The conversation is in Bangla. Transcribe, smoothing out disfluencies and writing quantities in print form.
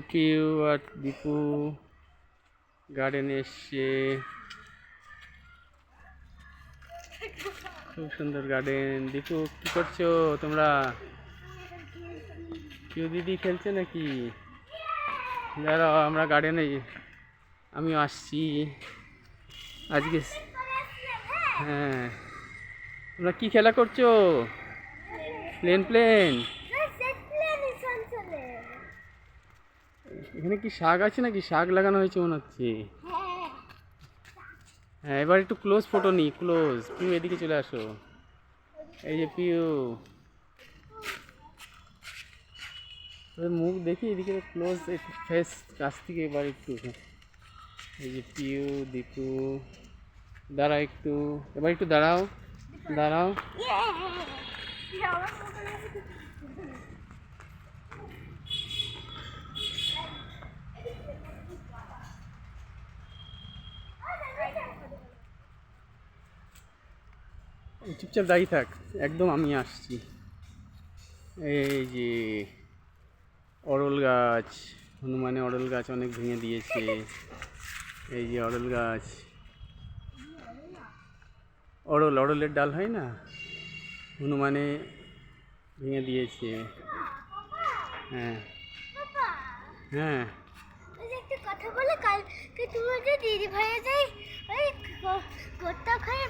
পিউ আর দীপু গার্ডেনে এসছে। খুব সুন্দর গার্ডেন। দীপু কি করছো তোমরা? পিউ দিদি খেলছে নাকি? দাঁড়াও, আমরা গার্ডেনে আমিও আসছি আজকে। হ্যাঁ, তোমরা কি খেলা করছো? Plane plane. এখানে কি শাক আছে নাকি? শাক লাগানো হয়েছে মনে হচ্ছে। হ্যাঁ, এবার একটু ক্লোজ ফটো নিই, ক্লোজ। পিউ এদিকে চলে আসো। এই যে পিউ, মুখ দেখি এদিকে ক্লোজ, একটু ফেস কাছ থেকে এবার একটু। এই যে পিউ, দীপু, দাঁড়াও একটু, এবার একটু দাঁড়াও, দাঁড়াও। চুপচাপ দাঁড়িয়ে থাক, একদম আমি আসছি। এই যে অরল গাছ, হনুমানে অরল গাছ অনেক ভেঙে দিয়েছে। এই যে অরল গাছ, অরলের ডাল হয় না, হনুমানে ভেঙে দিয়েছে। হ্যাঁ হ্যাঁ। একটা কথা বলে, কালকে তুমি যে দিদি ভাইয়া যাই ওই গোটা খায়